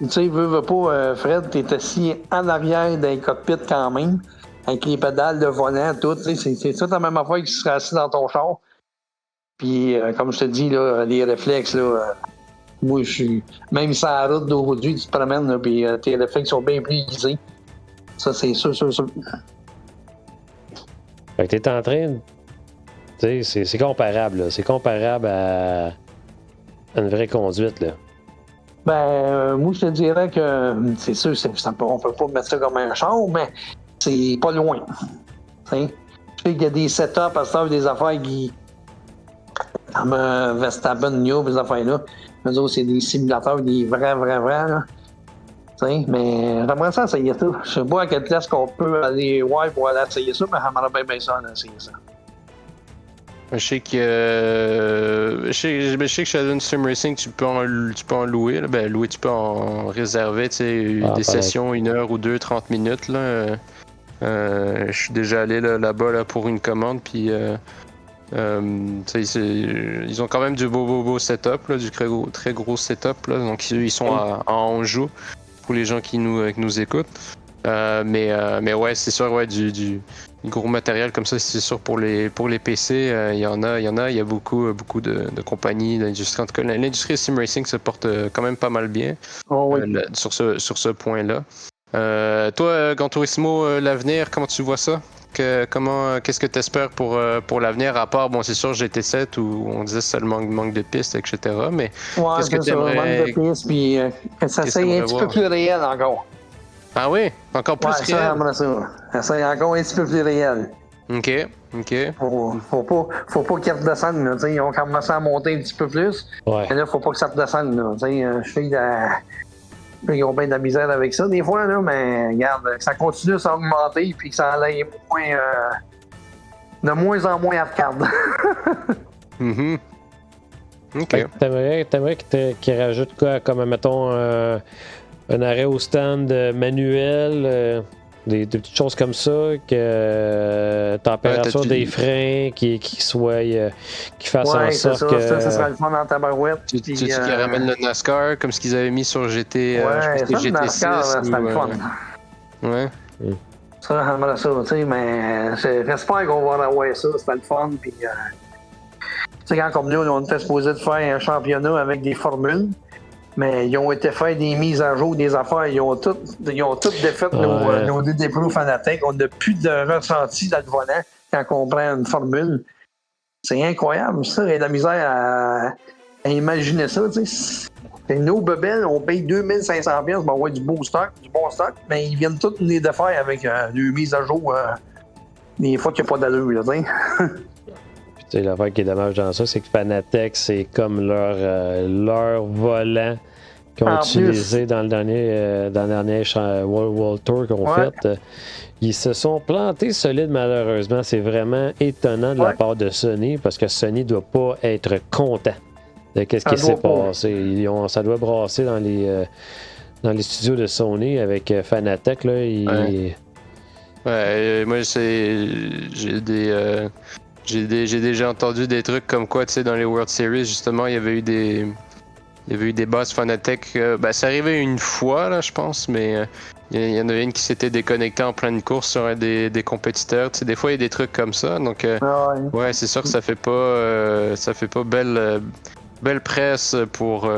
Tu sais, veut pas, Fred, t'es assis en arrière d'un cockpit quand même, avec les pédales de volant, tout. C'est ça la même affaire que tu serais assis dans ton char. Puis, comme je te dis, là, les réflexes, là, moi, je suis. Même sur la route d'aujourd'hui, tu te promènes, là, puis tes réflexes sont bien plus aiguisés. Ça, c'est sûr. Fait que t'es en train. Tu sais, c'est comparable, là. C'est comparable à une vraie conduite, là. Moi, je te dirais que c'est sûr, on peut pas mettre ça comme un char, mais c'est pas loin. T'sais? Je sais qu'il y a des setups à ce temps, des affaires qui. Comme Verstappen, New, ces affaires-là. Eux autres, c'est des simulateurs, des vrais, là. T'sais, mais j'aimerais ça essayer ça. Je sais pas à quelle place qu'on peut aller pour aller essayer ça, mais j'aimerais bien ça d'essayer ça. Je sais que Shadow Sim Racing, tu peux en louer. Là. Louer, tu peux en réserver des sessions 1 heure ou 2, 30 minutes. Là. Je suis déjà allé là-bas là, pour une commande, puis ils ont quand même du beau setup, là, du très gros setup. Là. Donc ils sont à Anjou pour les gens qui nous écoutent. Mais ouais, c'est sûr, ouais, du gros matériel comme ça, c'est sûr pour les PC, il y a beaucoup de compagnies, d'industries. En tout cas, l'industrie Sim Racing se porte quand même pas mal bien sur ce point-là. Toi, Gran Turismo, l'avenir, comment tu vois ça? Qu'est-ce que tu espères pour l'avenir, à part, bon, c'est sûr, GT7 où on disait ça le manque de pistes, etc. Mais qu'est-ce que tu aimerais? Manque de pistes, puis que ça soit un petit peu plus réel encore. Ah oui? Encore plus réel? Ça soit encore un petit peu plus réel. OK. Faut pas qu'ils redescendent, là. Ils ont commencé à monter un petit peu plus. Ouais. Mais là, faut pas que ça redescende, là. Je sais qu'ils ont bien de la misère avec ça des fois, là, mais regarde, que ça continue à s'augmenter puis que ça aille de moins en moins arcade. Mm-hmm. OK. T'aimerais qu'ils rajoutent quoi, comme, mettons, un arrêt au stand manuel, des petites choses comme ça, que température des freins qui fassent en sorte que... Ça sera le fun dans ta barouette. Tu ramènes le NASCAR comme ce qu'ils avaient mis sur GT, je pense que GT6. NASCAR, c'était le fun. Ouais. Ça, j'aimerais ça, tu sais, mais j'espère qu'on va avoir ça, c'était le fun, puis... tu sais, quand comme nous, on était supposé de faire un championnat avec des formules, mais ils ont été faire des mises à jour, des affaires, ils ont toutes défait nos DD-Pro fanatiques. On n'a plus de ressenti dans le volant quand on prend une formule. C'est incroyable, ça, et la misère à imaginer ça, tu sais. Nos bebelles, on paye 2500$ pour avoir du bon stock, mais ils viennent toutes les défaire avec une mise à jour des fois qu'il n'y a pas d'allure, là, tu sais. L'affaire qui est dommage dans ça, c'est que Fanatec, c'est comme leur volant qu'ils ont utilisé dans le dernier World Tour qu'on fait. Ils se sont plantés solides, malheureusement. C'est vraiment étonnant de la part de Sony, parce que Sony ne doit pas être content de ce qui s'est passé. Ça doit brasser dans les studios de Sony avec Fanatec. Là, moi, j'ai déjà entendu des trucs comme quoi, tu sais, dans les World Series, justement, il y avait eu des boss Fanatec. Ça arrivait une fois, là, je pense, mais il y en avait une qui s'était déconnectée en pleine course sur un des compétiteurs. Tu sais, des fois, il y a des trucs comme ça. Donc, ouais, c'est sûr que ça fait pas belle presse pour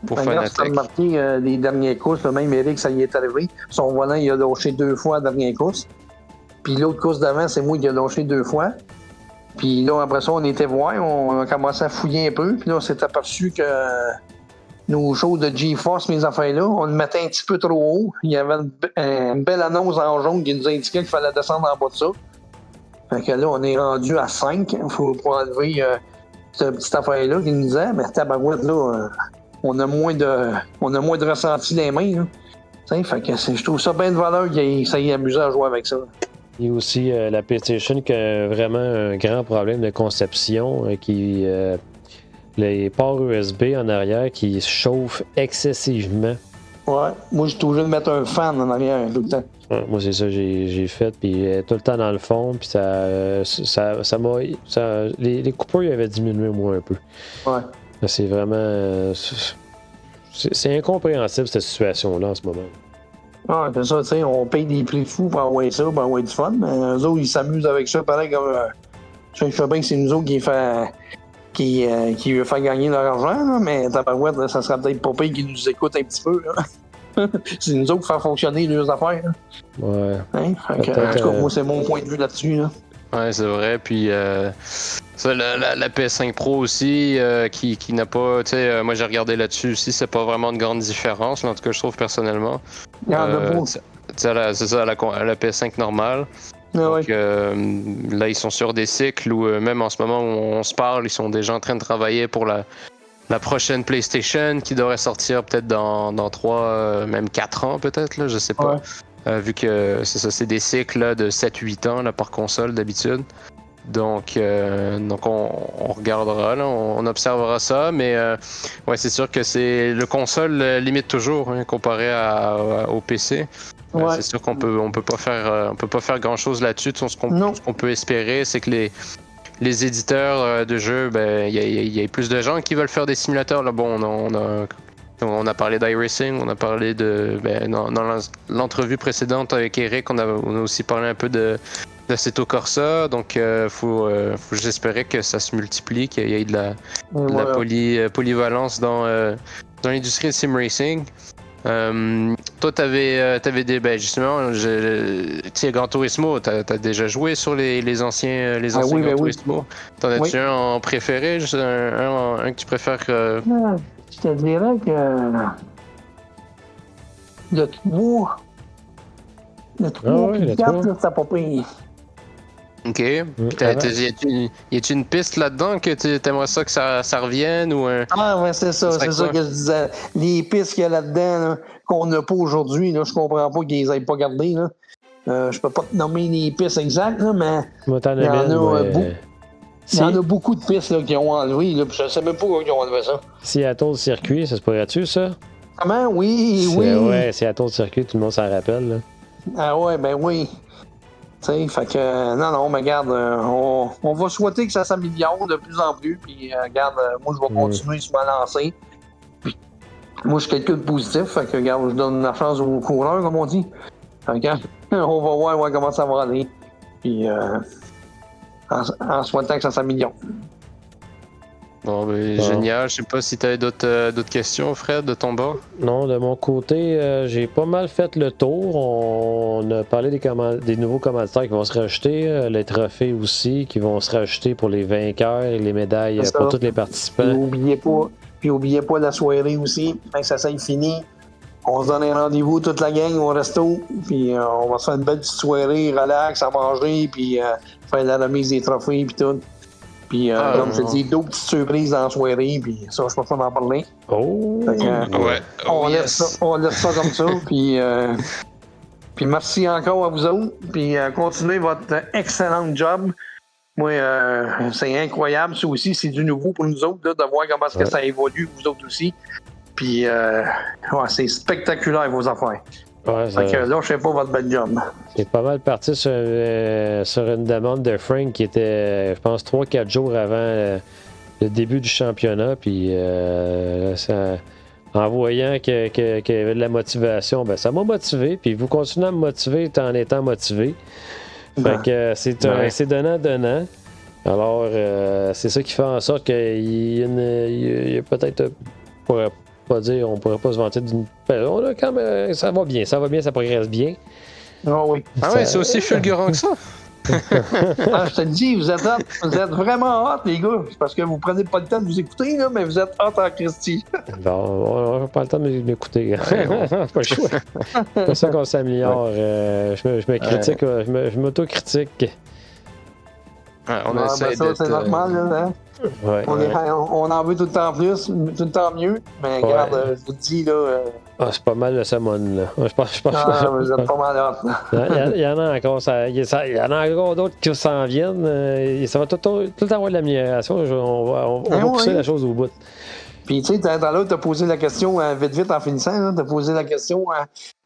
Fanatec. Tu as remarqué les dernières courses, même Eric, ça y est arrivé. Son volant, il a lâché 2 fois la dernière course. Puis l'autre course d'avant, c'est moi qui ai lâché 2 fois. Puis là, après ça, on était voir, on a commencé à fouiller un peu. Puis là, on s'est aperçu que nos choses de GeForce, mes affaires-là. On le mettait un petit peu trop haut. Il y avait une belle annonce en jaune qui nous indiquait qu'il fallait descendre en bas de ça. Fait que là, on est rendu à 5. Il faut enlever cette petite affaire-là qui nous disait, mais tabarouette, là, on a moins de ressenti des mains. Là. Fait que je trouve ça bien de valeur qu'il s'est amusé à jouer avec ça. Il y a aussi la PlayStation qui a vraiment un grand problème de conception, les ports USB en arrière qui se chauffent excessivement. Ouais, moi j'ai toujours de mettre un fan en arrière tout le temps. Ouais, moi c'est ça que j'ai fait, puis tout le temps dans le fond, puis les coupures ils avaient diminué moi un peu. Ouais. C'est vraiment c'est incompréhensible cette situation-là en ce moment. Ah, c'est ça, tu sais, on paye des prix fous pour envoyer ça, pour envoyer du fun, mais eux autres, ils s'amusent avec ça, pareil comme. Je sais bien que c'est nous autres qui veut faire gagner leur argent, là, mais tabarouette, ça serait peut-être pas pire qu'ils nous écoutent un petit peu. Là. C'est nous autres qui faire fonctionner leurs affaires. Là. Ouais. Hein? En tout cas, moi, c'est mon point de vue là-dessus. Là. Ouais, c'est vrai. Puis ça, la PS5 Pro aussi, qui n'a pas. Tu sais, moi j'ai regardé là-dessus aussi, c'est pas vraiment une grande différence, là, en tout cas, je trouve personnellement. Il y en a pas. C'est ça, la PS5 normale. Ah, Donc ouais. là, ils sont sur des cycles où même en ce moment où on se parle, ils sont déjà en train de travailler pour la prochaine PlayStation qui devrait sortir peut-être dans 3, même 4 ans peut-être, là, je sais pas. Ouais. Vu que c'est ça, c'est des cycles là, de 7-8 ans là, par console d'habitude. Donc on regardera, là, on observera ça, mais ouais, c'est sûr que c'est le console limite toujours comparé au PC. Ouais. C'est sûr qu'on peut pas faire grand chose là-dessus. Ce qu'on peut espérer, c'est que les éditeurs de jeux, ben il y a plus de gens qui veulent faire des simulateurs. Là, bon, on a parlé d'iRacing, on a parlé dans l'entrevue précédente avec Eric, on a aussi parlé un peu d'Assetto Corsa, donc faut j'espérais que ça se multiplie, qu'il y ait de la polyvalence dans l'industrie de sim racing. Toi, t'avais des justement, tu sais, Gran Turismo, t'as déjà joué sur les anciens Gran Turismo. T'en as-tu un en préféré, juste un que tu préfères? Je te dirais que le 3 et le 4, là, ça pas payé. OK. Y a-tu une piste là-dedans que t'aimerais ça que ça revienne ou un... Ah ouais, c'est ça que je disais. Les pistes qu'il y a là-dedans là, qu'on n'a pas aujourd'hui, là, je comprends pas qu'ils les aient pas gardées. Là. Je peux pas te nommer les pistes exactes, là, mais il y en a beaucoup de pistes là, qui ont enlevé. Là, je sais même pas où ils ont enlevé ça. Seattle Circuit, ça se pourrait-tu, ça? Comment? Oui. Ouais, Seattle Circuit, tout le monde s'en rappelle. Là. Ah ouais, ben oui. T'sais, fait que, non, mais regarde, on va souhaiter que ça s'améliore de plus en plus, puis regarde, moi, je vais continuer sur ma lancée. Puis, moi, je suis quelqu'un de positif, fait que, regarde, je donne la chance aux coureurs, comme on dit. Fait que, on va voir comment ça va aller, puis en souhaitant que ça s'améliore. Bon, génial. Je sais pas si tu avais d'autres questions, Fred, de ton bord. Non, de mon côté, j'ai pas mal fait le tour. On a parlé des nouveaux commanditaires qui vont se rajouter, les trophées aussi qui vont se rajouter pour les vainqueurs et les médailles pour tous les participants. Puis oubliez pas la soirée aussi, quand ça s'est fini. On se donne un rendez-vous toute la gang au resto, puis on va se faire une belle petite soirée, relax, à manger, puis faire la remise des trophées, puis tout. Puis, comme je te dis, d'autres petites surprises dans la soirée, puis ça, je peux pas en parler. Oh! On laisse ça comme ça, puis merci encore à vous autres, puis continuez votre excellent job. Moi, c'est incroyable, ça aussi, c'est du nouveau pour nous autres, là, de voir comment est-ce que ça évolue, vous autres aussi. Puis, c'est spectaculaire, vos affaires. Ouais, fait que là, je sais pas votre bel job. C'est pas mal parti sur une demande de Frank qui était, je pense, 3-4 jours avant le début du championnat. Puis en voyant qu'il y avait de la motivation, ben ça m'a motivé. Puis vous continuez à me motiver en étant motivé. Fait que c'est donnant. Alors, c'est ça qui fait en sorte qu'il y a peut-être... on pourrait pas se vanter d'une... ça va bien, ça progresse bien. Ah oui. Ah ouais, c'est aussi fulgurant que ça? Je te le dis, vous êtes vraiment hot, les gars. C'est parce que vous prenez pas le temps de vous écouter, là, mais vous êtes hot en Christie. Non, on n'a pas le temps de m'écouter. Pas le choix. C'est pour ça qu'on s'améliore. Je me critique, je m'autocritique. Ouais, on essaie ça, c'est normal, là. Hein? Ouais. On en veut tout le temps plus, tout le temps mieux. Mais regarde, je vous dis, là. C'est pas mal le summon, là. Je pense vous êtes pas mal hot. Il y en a encore, il y en a encore d'autres qui s'en viennent. Ça va tout le temps avoir de l'amélioration. On va pousser la chose au bout. Puis, tu sais, dans l'autre, t'as posé la question vite en finissant. T'as posé la question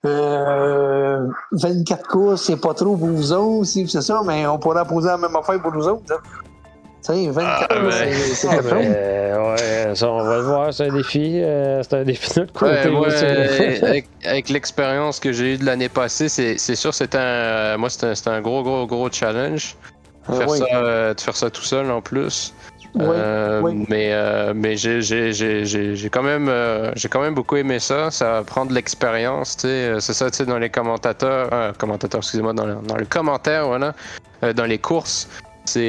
24 courses, c'est pas trop pour vous autres, c'est ça, mais on pourrait poser la même affaire pour nous autres. Tu sais, 24 c'est quelque chose. Ouais, ça, on va le voir, c'est un défi. C'est un défi de notre côté. Moi, avec l'expérience que j'ai eue de l'année passée, c'est sûr c'était un gros challenge. De faire ça tout seul en plus. Mais j'ai quand même beaucoup aimé ça. Ça va prendre de l'expérience, tu sais. C'est ça, tu sais, dans les excusez-moi, dans le commentaire, voilà, dans les courses. Ça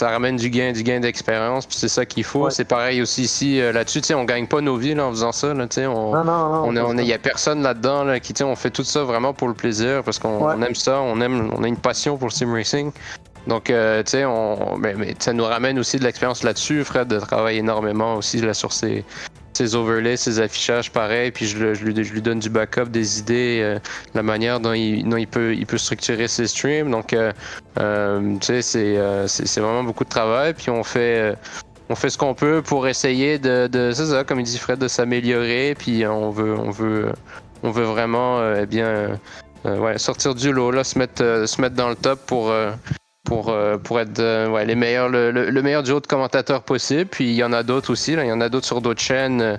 ramène du gain d'expérience, puis c'est ça qu'il faut. C'est pareil aussi ici, là-dessus, tu sais, on gagne pas nos vies là, en faisant ça, là, tu sais. Il y a personne là-dedans là, qui, tu sais, on fait tout ça vraiment pour le plaisir, parce qu'on aime ça, on a une passion pour le sim racing. Donc, tu sais, mais ça nous ramène aussi de l'expérience là-dessus. Fred de travaille énormément aussi là, sur ses overlays, ses affichages, pareil. Puis je lui donne du backup, des idées, la manière dont il peut structurer ses streams. Donc, tu sais, c'est vraiment beaucoup de travail. Puis on fait ce qu'on peut pour essayer c'est ça, comme il dit Fred, de s'améliorer. Puis on veut vraiment sortir du lot, là, se mettre dans le top pour être les meilleurs, le meilleur duo de commentateurs possible. Puis il y en a d'autres aussi, là. Il y en a d'autres sur d'autres chaînes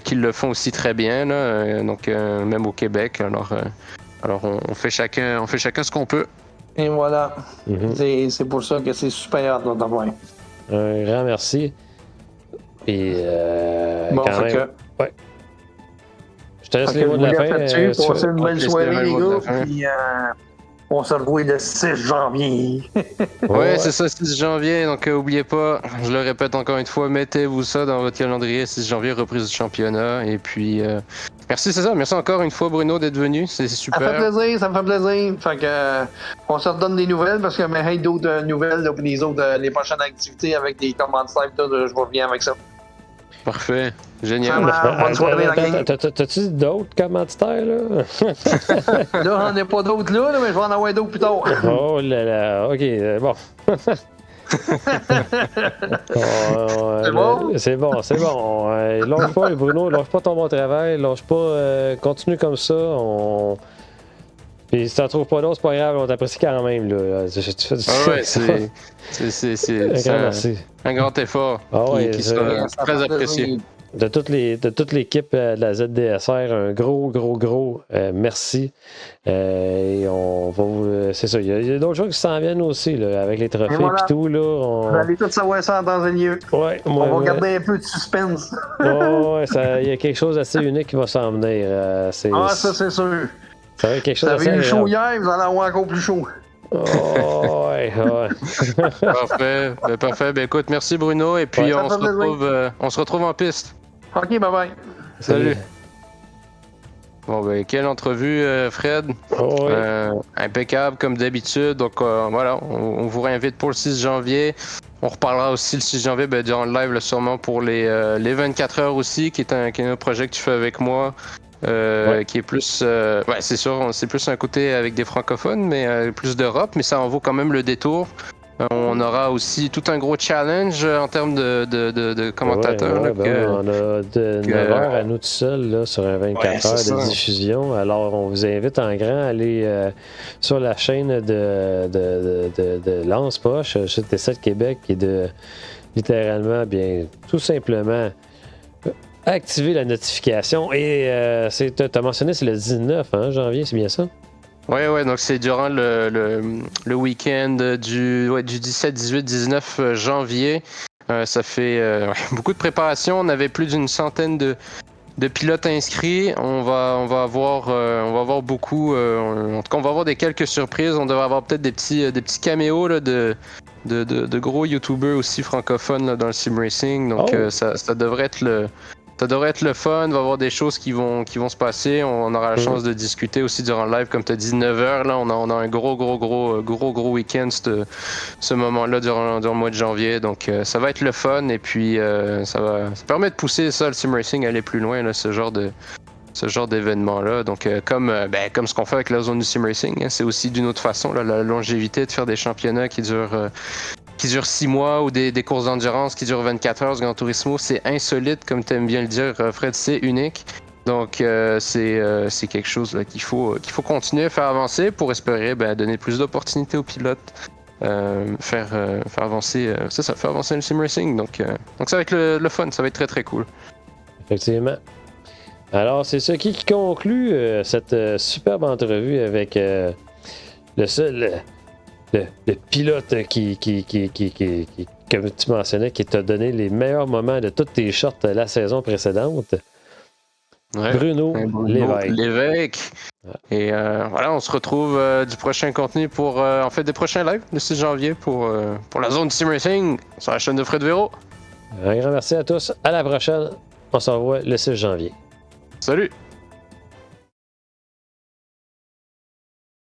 qui le font aussi très bien, là. Donc même au Québec. Alors on fait chacun ce qu'on peut. Et voilà. C'est pour ça que c'est super hâte notre affaire. Un grand merci. Et quand même. Ouais. Je te laisse les mots de la fin. Passez une belle soirée, les gars. Puis on se revoit le 6 janvier. Ouais, c'est ça, 6 janvier. Donc, oubliez pas, je le répète encore une fois, mettez-vous ça dans votre calendrier. 6 janvier, reprise du championnat. Et puis, merci, c'est ça. Merci encore une fois, Bruno, d'être venu. C'est super. Ça me fait plaisir. Fait que, on se redonne des nouvelles parce que mais d'autres nouvelles, là, puis les prochaines activités avec des commentaires, je reviens avec ça. Parfait. Génial. T'as-tu d'autres commanditaires, là? Là, j'en ai pas d'autres là, mais je vais en avoir d'autres plus tard. Oh là là, ok, bon. C'est bon? C'est bon. Lâche pas, Bruno, lâche pas ton bon travail, lâche pas, continue comme ça. Puis si t'en trouves pas d'autres, c'est pas grave, on t'apprécie quand même, là. C'est un grand effort qui sera très apprécié. De toute l'équipe de la ZDSR, un gros merci. Et on va c'est ça. Il y a d'autres choses qui s'en viennent aussi, là, avec les trophées et tout. Là, on va aller tout savoir ça dans un lieu. Ouais, on va garder un peu de suspense. Il y a quelque chose d'assez unique qui va s'en venir. Ça, c'est sûr. Ça va être quelque chose d'assez. Vous avez eu chaud hier, vous allez avoir encore plus chaud. Ouais. Parfait. Ben écoute, merci Bruno. Et puis on se retrouve en piste. Ok, bye bye. Salut. Bon, ben, quelle entrevue, Fred. Impeccable comme d'habitude. Donc voilà, on vous réinvite pour le 6 janvier. On reparlera aussi le 6 janvier durant le live, là, sûrement pour les 24 heures aussi, qui est un projet que tu fais avec moi. Qui est plus c'est sûr, c'est plus un côté avec des francophones, mais plus d'Europe, mais ça en vaut quand même le détour. On aura aussi tout un gros challenge en termes de commentateurs. On a de 9 heures à nous tout seuls là, sur un 24 heures de diffusion. Alors on vous invite en grand à aller sur la chaîne de Lance Poche, GT7 Québec, qui est de littéralement, tout simplement activer la notification. Et tu as mentionné, c'est le 19 janvier, c'est bien ça? Oui, donc c'est durant le week-end du 17, 18, 19 janvier. Ça fait beaucoup de préparation. On avait plus d'une centaine de de pilotes inscrits. On va avoir beaucoup. En tout cas, on va avoir quelques surprises. On devrait avoir peut-être des petits caméos là, de gros YouTubers aussi francophones là, dans le sim racing. Donc ça devrait être le fun. Il va y avoir des choses qui vont se passer. On aura la chance de discuter aussi durant le live. Comme tu as dit, 9h, là, on a un gros week-end ce moment-là durant le mois de janvier. Donc ça va être le fun. Et puis ça permet de pousser ça, le sim racing, à aller plus loin, là, ce genre d'événement-là. Donc comme ce qu'on fait avec la zone du sim racing, hein, c'est aussi d'une autre façon, là, la longévité de faire des championnats qui durent 6 mois ou des courses d'endurance qui durent 24 heures, ce Gran Turismo, c'est insolite, comme tu aimes bien le dire, Fred, c'est unique. Donc, c'est quelque chose là, qu'il faut continuer à faire avancer pour espérer donner plus d'opportunités aux pilotes, faire avancer le sim racing. Donc ça va être le fun, ça va être très très cool. Effectivement. Alors, c'est ce qui conclut cette superbe entrevue avec le pilote qui, comme tu mentionnais, qui t'a donné les meilleurs moments de toutes tes shorts la saison précédente. Ouais. Bruno Lévesque. Et voilà, on se retrouve du prochain contenu pour des prochains lives le 6 janvier pour la zone de sim racing sur la chaîne de Fred Véro. Un grand merci à tous. À la prochaine. On se revoit le 6 janvier. Salut!